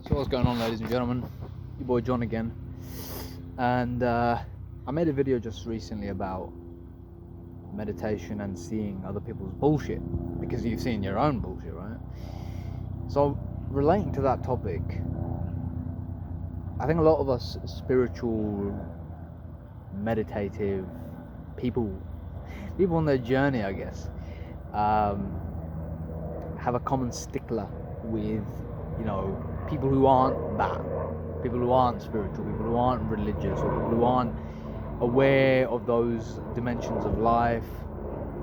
So what's going on, ladies and gentlemen? Your boy John again. And I made a video just recently about meditation and seeing other people's bullshit, because you've seen your own bullshit, right? So relating to that topic, I think a lot of us spiritual, meditative people on their journey, I guess, have a common stickler with, people who aren't that, people who aren't spiritual, people who aren't religious, or people who aren't aware of those dimensions of life,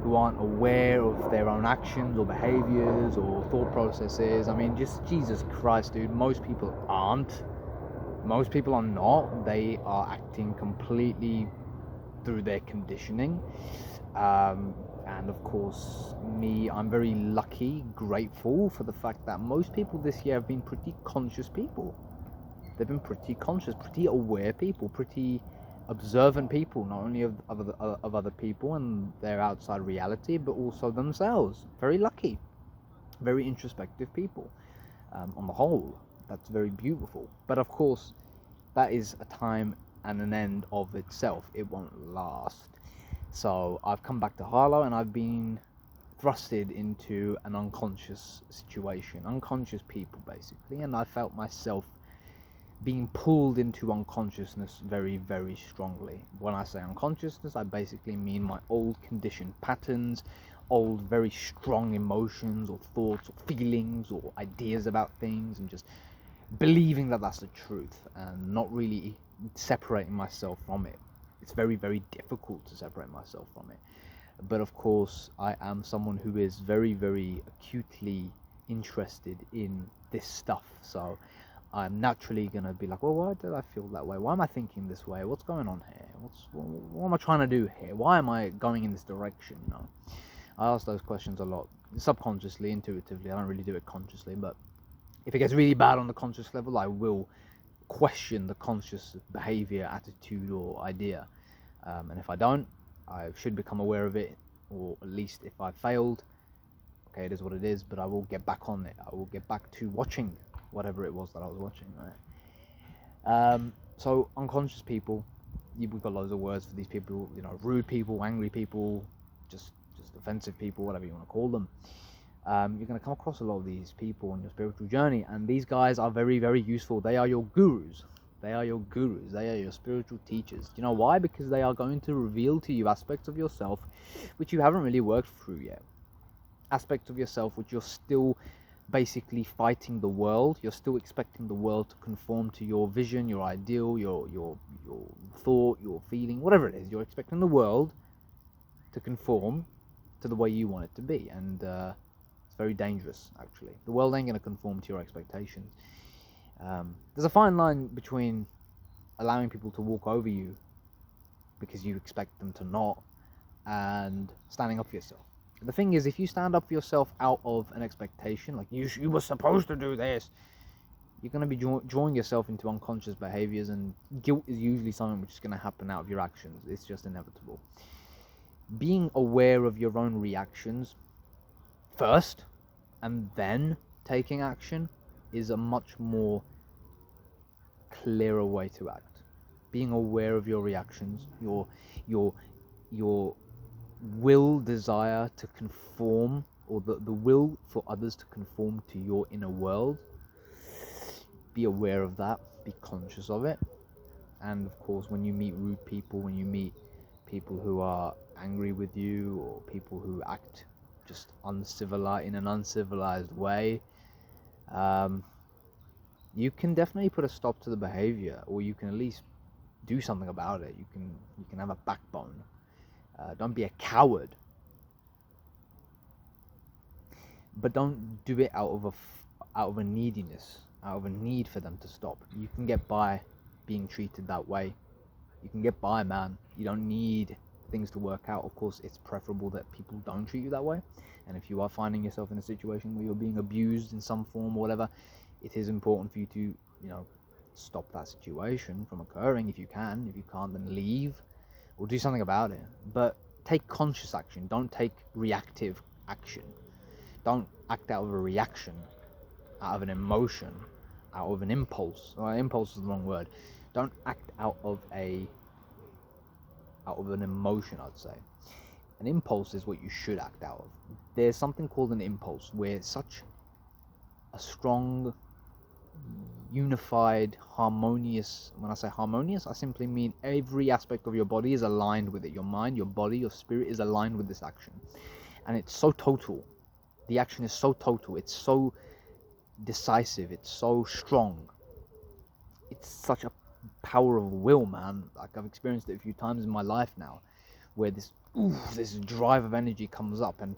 who aren't aware of their own actions or behaviors or thought processes. I mean, just Jesus Christ, dude, most people aren't. Most people are not. They are acting completely through their conditioning. And of course, I'm very lucky, grateful for the fact that most people this year have been pretty conscious people. They've been pretty conscious, pretty aware people, pretty observant people, not only of other people and their outside reality, but also themselves. Very lucky, very introspective people. On the whole, that's very beautiful. But of course, that is a time and an end of itself. It won't last. So I've come back to Harlow and I've been thrusted into an unconscious situation, unconscious people basically, and I felt myself being pulled into unconsciousness very, very strongly. When I say unconsciousness, I basically mean my old conditioned patterns, old very strong emotions or thoughts or feelings or ideas about things, and just believing that that's the truth and not really separating myself from it. It's very, very difficult to separate myself from it. But of course, I am someone who is very, very acutely interested in this stuff. So I'm naturally going to be like, well, why did I feel that way? Why am I thinking this way? What's going on here? What am I trying to do here? Why am I going in this direction? I ask those questions a lot, subconsciously, intuitively. I don't really do it consciously, but if it gets really bad on the conscious level, I will question the conscious behavior, attitude, or idea. And if I don't, I should become aware of it, or at least if I failed, okay, it is what it is, but I will get back on it. I will get back to watching whatever it was that I was watching, right? So unconscious people, we've got loads of words for these people, rude people, angry people, just offensive people, whatever you want to call them. You're going to come across a lot of these people on your spiritual journey, and these guys are very, very useful. They are your gurus. They are your spiritual teachers. Do you know why? Because they are going to reveal to you aspects of yourself which you haven't really worked through yet. Aspects of yourself which you're still basically fighting the world. You're still expecting the world to conform to your vision, your ideal, your thought, your feeling, whatever it is. You're expecting the world to conform to the way you want it to be, and it's very dangerous, actually. The world ain't going to conform to your expectations. There's a fine line between allowing people to walk over you because you expect them to not, and standing up for yourself. The thing is, if you stand up for yourself out of an expectation, like you were supposed to do this, you're going to be drawing yourself into unconscious behaviors, and guilt is usually something which is going to happen out of your actions. It's just inevitable. Being aware of your own reactions first and then taking action is a much more clearer way to act. Being aware of your reactions, your will, desire to conform, or the will for others to conform to your inner world. Be aware of that, be conscious of it. And of course, when you meet rude people, when you meet people who are angry with you, or people who act just in an uncivilized way, you can definitely put a stop to the behavior, or you can at least do something about it. You can have a backbone. Don't be a coward, but don't do it out of a neediness, out of a need for them to stop. You can get by being treated that way. You can get by, man. You don't need things to work out. Of course, it's preferable that people don't treat you that way. And if you are finding yourself in a situation where you're being abused in some form or whatever, it is important for you to, stop that situation from occurring if you can. If you can't, then leave or do something about it. But take conscious action. Don't take reactive action. Don't act out of a reaction, out of an emotion, out of an impulse. Well, impulse is the wrong word. Don't act out of an emotion, I'd say. An impulse is what you should act out of. There's something called an impulse where such a strong, unified, harmonious, when I say harmonious, I simply mean every aspect of your body is aligned with it. Your mind, your body, your spirit is aligned with this action. And it's so total. The action is so total. It's so decisive. It's so strong. It's such a power of will, man. Like, I've experienced it a few times in my life now, where this drive of energy comes up, and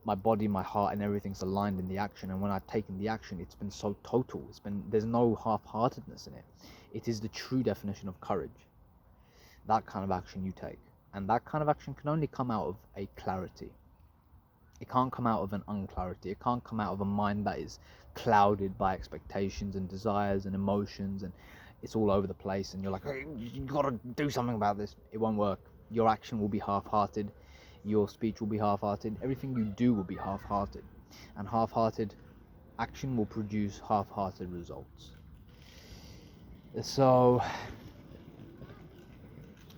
my body, my heart, and everything's aligned in the action. And when I've taken the action, it's been so total. There's no half-heartedness in it. It is the true definition of courage. That kind of action you take, and that kind of action can only come out of a clarity. It can't come out of an unclarity. It can't come out of a mind that is clouded by expectations and desires and emotions, and it's all over the place, and you're like, hey, you gotta do something about this. It won't work. Your action will be half-hearted. Your speech will be half-hearted. Everything you do will be half-hearted. And half-hearted action will produce half-hearted results. So,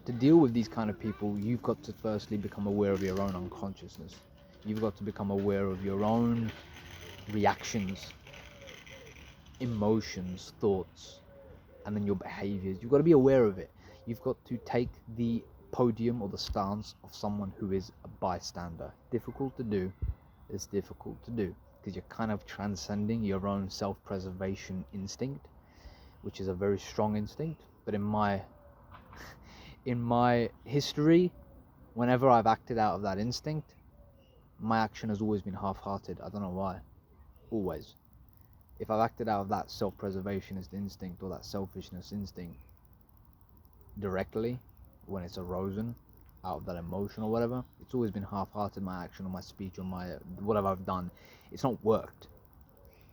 to deal with these kind of people, you've got to firstly become aware of your own unconsciousness. You've got to become aware of your own reactions, emotions, thoughts, and then your behaviors. You've got to be aware of it. You've got to take the podium or the stance of someone who is a bystander. Difficult to do. It's difficult to do because you're kind of transcending your own self-preservation instinct, which is a very strong instinct. But in my history, whenever I've acted out of that instinct, my action has always been half-hearted. I don't know why. Always. If I've acted out of that self-preservationist instinct or that selfishness instinct directly, when it's arisen out of that emotion or whatever, it's always been half-hearted, my action or my speech or my whatever I've done. It's not worked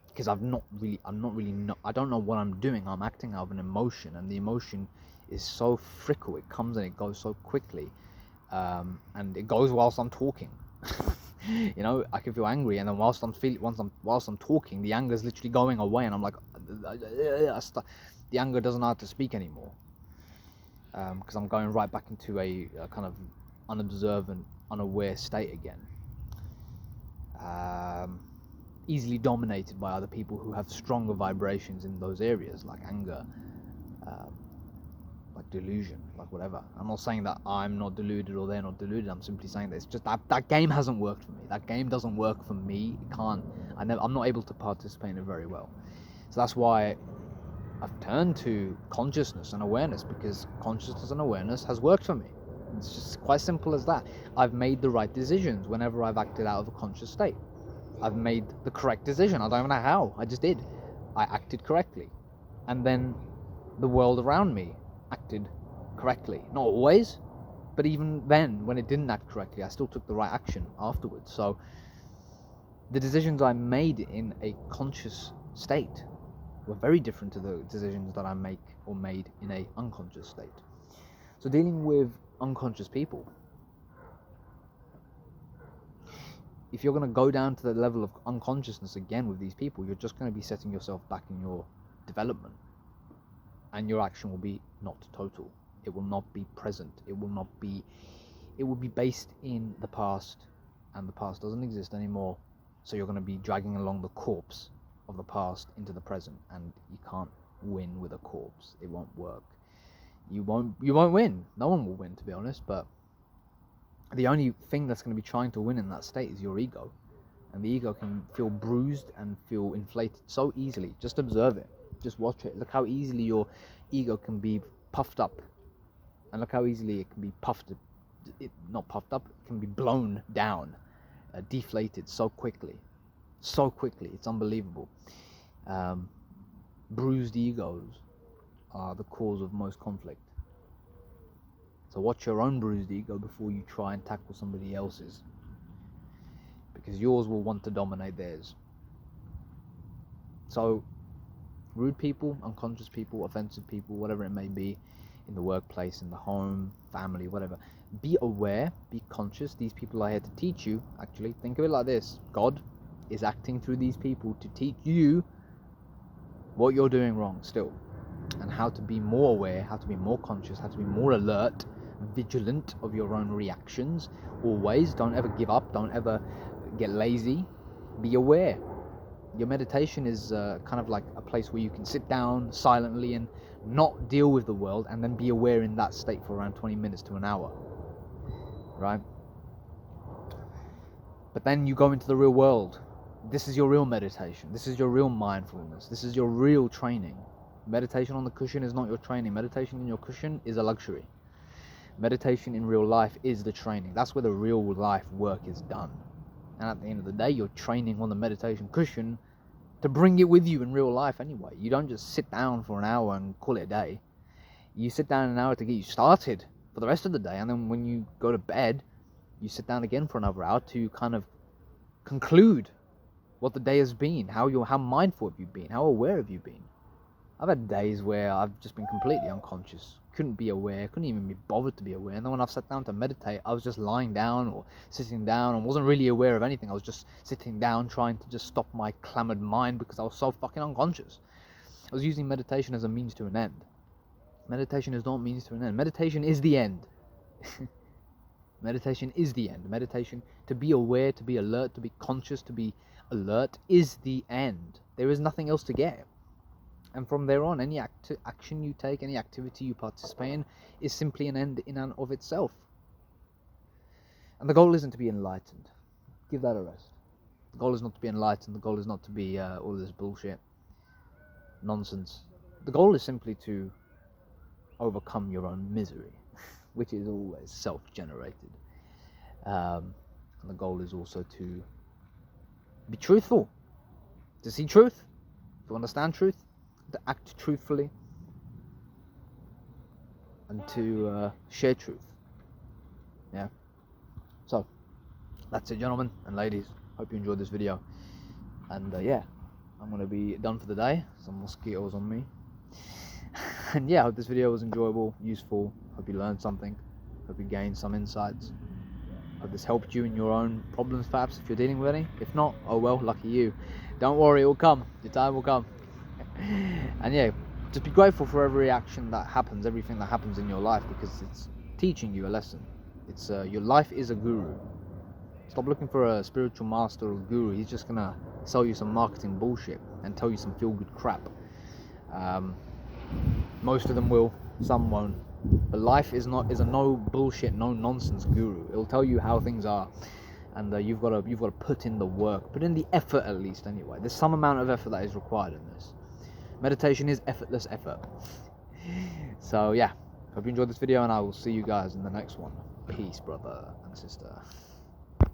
because I don't know what I'm doing. I'm acting out of an emotion, and the emotion is so fickle. It comes and it goes so quickly, and it goes whilst I'm talking. You know, I can feel angry, and then whilst I'm talking, the anger is literally going away, and I'm like, the anger doesn't know how to speak anymore, because I'm going right back into a kind of unobservant, unaware state again. Easily dominated by other people who have stronger vibrations in those areas, like anger, like delusion, like whatever. I'm not saying that I'm not deluded or they're not deluded. I'm simply saying that it's just that game hasn't worked for me. That game doesn't work for me. It can't. I'm not able to participate in it very well. So that's why I've turned to consciousness and awareness, because consciousness and awareness has worked for me. It's just quite simple as that. I've made the right decisions whenever I've acted out of a conscious state. I've made the correct decision. I don't even know how. I just did. I acted correctly. And then the world around me acted correctly. Not always, but even then, when it didn't act correctly, I still took the right action afterwards. So the decisions I made in a conscious state were very different to the decisions that I make or made in a unconscious state. So dealing with unconscious people, if you're going to go down to the level of unconsciousness again with these people, you're just going to be setting yourself back in your development, and your action will be not total. It will not be present. It will be based in the past, and the past doesn't exist anymore. So you're going to be dragging along the corpse of the past into the present, and you can't win with a corpse. It won't work. You won't win. No one will win, to be honest, but the only thing that's going to be trying to win in that state is your ego. And the ego can feel bruised and feel inflated so easily. Just observe it. Just watch it. Look how easily your ego can be puffed up. And look how easily it can be not puffed up, it can be blown down, deflated so quickly. So quickly. It's unbelievable. Bruised egos are the cause of most conflict. So watch your own bruised ego before you try and tackle somebody else's, because yours will want to dominate theirs. So rude people, unconscious people, offensive people, whatever it may be, in the workplace, in the home, family, whatever, be aware, be conscious. These people are here to teach you. Actually, think of it like this: God is acting through these people to teach you what you're doing wrong still, and how to be more aware, how to be more conscious, how to be more alert, vigilant of your own reactions. Always, don't ever give up, don't ever get lazy. Be aware. Your meditation is kind of like a place where you can sit down silently and not deal with the world, and then be aware in that state for around 20 minutes to an hour, right? But then you go into the real world. This is your real meditation. This is your real mindfulness. This is your real training. Meditation on the cushion is not your training. Meditation in your cushion is a luxury. Meditation in real life is the training. That's where the real life work is done. And at the end of the day, you're training on the meditation cushion to bring it with you in real life anyway. You don't just sit down for an hour and call it a day. You sit down an hour to get you started for the rest of the day, and then when you go to bed, you sit down again for another hour to kind of conclude what the day has been. How mindful have you been? How aware have you been? I've had days where I've just been completely unconscious, couldn't be aware, couldn't even be bothered to be aware. And then when I've sat down to meditate, I was just lying down or sitting down and wasn't really aware of anything. I was just sitting down trying to just stop my clamoured mind because I was so fucking unconscious. I was using meditation as a means to an end. Meditation is not means to an end. Meditation is the end. Meditation is the end. Meditation, to be aware, to be alert, to be conscious, to be alert, is the end. There is nothing else to get. And from there on, any action you take, any activity you participate in, is simply an end in and of itself. And the goal isn't to be enlightened. Give that a rest. The goal is not to be enlightened. The goal is not to be all this bullshit, nonsense. The goal is simply to overcome your own misery, which is always self-generated. And the goal is also to be truthful, to see truth, to understand truth, to act truthfully, and to share truth. Yeah. So that's it, gentlemen and ladies. Hope you enjoyed this video. And yeah, I'm gonna be done for the day. Some mosquitoes on me. And yeah, I hope this video was enjoyable, useful. Hope you learned something. Hope you gained some insights. Hope this helped you in your own problems, perhaps, if you're dealing with any. If not, oh well, lucky you. Don't worry, it will come. Your time will come. And yeah, just be grateful for every action that happens, everything that happens in your life, because it's teaching you a lesson. It's your life is a guru. Stop looking for a spiritual master or guru. He's just gonna sell you some marketing bullshit and tell you some feel-good crap. Most of them will, some won't. But life is a no bullshit, no nonsense guru. It'll tell you how things are, and you've got to put in the work, put in the effort at least. Anyway, there's some amount of effort that is required in this. Meditation is effortless effort. So yeah, hope you enjoyed this video, and I will see you guys in the next one. Peace, brother and sister.